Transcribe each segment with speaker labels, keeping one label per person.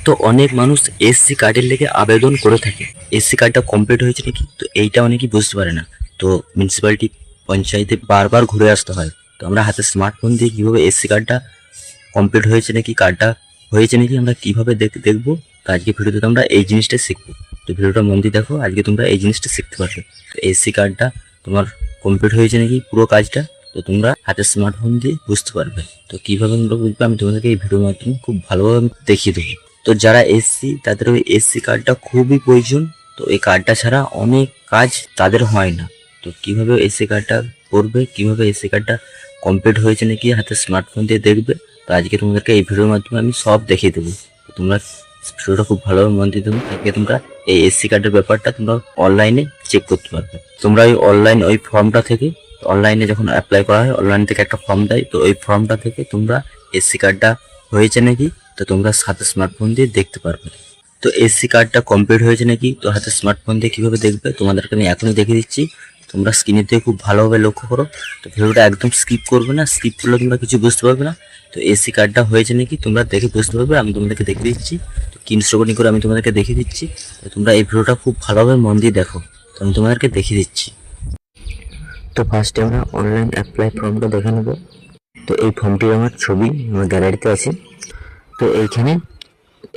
Speaker 1: তো অনেক মানুষ এসসি কার্ডের লেগে আবেদন করে থাকে, এসসি কার্ডটা কমপ্লিট হয়েছে নাকি, তো এইটা অনেকেই বুঝতে পারে না। তো মিউনিসিপ্যালিটি পঞ্চায়েতে বারবার ঘুরে আসতে হয়। তো আমরা হাতে স্মার্টফোন দিয়ে কীভাবে এসসি কার্ডটা কমপ্লিট হয়েছে নাকি, কার্ডটা হয়েছে নাকি আমরা কীভাবে দেখবো। তো আজকে ভিডিওতে আমরা এই জিনিসটা শিখবো। তো ভিডিওটা মন দিয়ে দেখো, আজকে তোমরা এই জিনিসটা শিখতে পারবে। তো এসসি কার্ডটা তোমার কমপ্লিট হয়েছে নাকি পুরো কাজটা, তো তোমরা হাতে স্মার্টফোন দিয়ে বুঝতে পারবে। তো কীভাবে তোমরা বুঝবে আমি তোমাদেরকে এই ভিডিওর মাধ্যমে খুব ভালোভাবে দেখিয়ে দেবো। তো যারা এসসি তাদের ওই এসসি কার্ডটা খুবই প্রয়োজন। তো এই কার্ডটা ছাড়া অনেক কাজ তাদের হয় না। তো কীভাবে এসসি কার্ডটা করবে, কীভাবে এসসি কার্ডটা কমপ্লিট হয়েছে নাকি হাতে স্মার্টফোন দিয়ে দেখবে, তো আজকে তোমাদেরকে এই ভিডিওর মাধ্যমে আমি সব দেখিয়ে দেবো। তো তোমরা ভিডিওটা খুব ভালোভাবে মন দিয়ে দেবো। আজকে তোমরা এই এসসি কার্ডের ব্যাপারটা তোমরা অনলাইনে চেক করতে পারবে। তোমরা ওই অনলাইন ওই ফর্মটা থেকে, অনলাইনে যখন অ্যাপ্লাই করা হয় অনলাইন থেকে একটা ফর্ম দেয়, তো ওই ফর্মটা থেকে তোমরা এসসি কার্ডটা হয়েছে নাকি তো তোমরা হাতে স্মার্টফোন দিয়ে দেখতে পারবে। তো এসসি কার্ডটা কমপ্লিট হয়েছে নাকি তো হাতে স্মার্টফোন দিয়ে কীভাবে দেখবে তোমাদেরকে আমি এখনই দেখিয়ে দিচ্ছি। তোমরা স্ক্রিনের দিকে খুব ভালোভাবে লক্ষ্য করো। তো ভিডিওটা একদম স্কিপ করবে না, স্কিপ করলে তোমরা কিছু বুঝতে পারবে না। তো এসসি কার্ডটা হয়েছে নাকি তোমরা দেখে বুঝতে পারবে, আমি তোমাদেরকে দেখিয়ে দিচ্ছি। তো স্ক্রিন রেকর্ডিং করে আমি তোমাদেরকে দেখিয়ে দিচ্ছি। তো তোমরা এই ভিডিওটা খুব ভালোভাবে মন দিয়ে দেখো। তো আমি তোমাদেরকে দেখিয়ে দিচ্ছি। তো ফার্স্টে আমরা অনলাইন অ্যাপ্লাই ফর্মটা দেখে নেব। তো এই ফর্মটির আমার ছবি আমার গ্যালারিতে আছে। তো এইখানে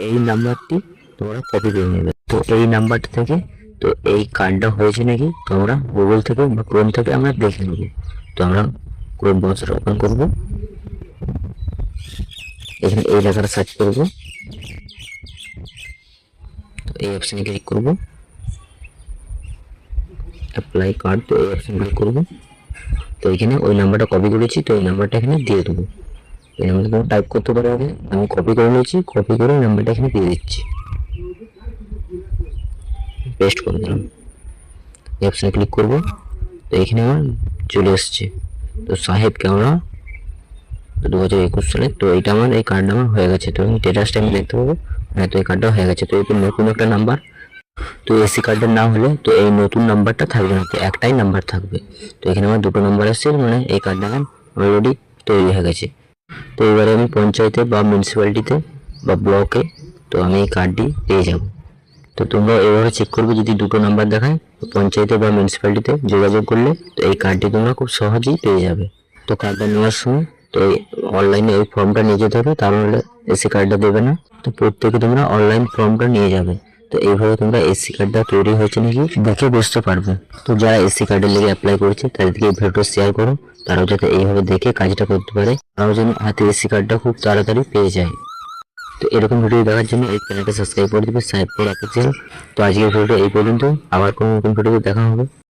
Speaker 1: এই নাম্বারটি তোমরা কপি করে নেবে। তো এই নাম্বারটা থেকে তো এই কার্ডটা হয়েছে নাকি তোমরা গুগল থেকে বা ক্রোম থেকে আমরা দেখে নেব। তো আমরা ক্রোম ব্রাউজার ওপেন করব, এখানে এই লেখাটা সার্চ করব, তো এই অপশানে ক্লিক করব, অ্যাপ্লাই কার্ড, তো এই অপশানে ক্লিক করব। তো এখানে ওই নাম্বারটা কপি করেছি, তো এই নাম্বারটা এখানে দিয়ে দেবো। এই নাম্বারটা তোমরা টাইপ করতে পারো, আগে আমি কপি করে নিয়েছি, কপি করে নাম্বারটা এখানে দিয়ে দিচ্ছি, পেস্ট করে দিলাম। এই অপশানে ক্লিক করব, তো এখানে আমার চলে এসছে। তো সাহেব ক্যামেরা 2021 সালে। তো এইটা আমার এই কার্ডটা আমার হয়ে গেছে। তো আমি স্ট্যাটাসটা আমি দেখতে পাবো, হ্যাঁ তো এই কার্ডটা হয়ে গেছে। তো এটা নতুন একটা নাম্বার। তো এসসি কার্ডের না হলে তো এই নতুন নাম্বারটা থাকবে না, তো একটাই নাম্বার থাকবে। তো এখানে আমার দুটো নাম্বার এসছে, মানে এই কার্ডটা আমার অলরেডি তৈরি হয়ে গেছে। তো এবারে আমি পঞ্চায়েতে বা মিউনিসিপ্যালিটিতে বা ব্লকে তো আমি এই কার্ডটি পেয়ে যাব। তো তোমরা এভাবে চেক করবে, যদি দুটো নাম্বার দেখায় তো পঞ্চায়েতে বা মিউনিসিপ্যালিটিতে যোগাযোগ করলে তো এই কার্ডটি তোমরা খুব সহজেই পেয়ে যাবে। তো কার্ডটা নেওয়ার সময় তো অনলাইনে ওই ফর্মটা নিয়ে যেতে হবে, তার নাহলে এসসি কার্ডটা দেবে না। তো প্রত্যেকে তোমরা অনলাইন ফর্মটা নিয়ে যাবে। তো এইভাবে তোমরা এসসি কার্ডটা তৈরি হয়েছে নাকি দেখে বুঝতে পারবে। তো যারা এসসি কার্ডের লেগে অ্যাপ্লাই করেছে তাদেরকে এই ভিডিওটা শেয়ার করো, তারাও যাতে এইভাবে দেখে কাজটা করতে পারে, তারাও যেন হাতে এসসি কার্ডটা খুব তাড়াতাড়ি পেয়ে যায়। তো এরকম ভিডিও দেখার জন্য এই চ্যানেলটা সাবস্ক্রাইব করে দেবে, সাবস্ক্রাইব করে রাখতে চাই। তো আজকের ভিডিওটা এই পর্যন্ত, আবার কোনো নতুন ভিডিওতে দেখা হবে।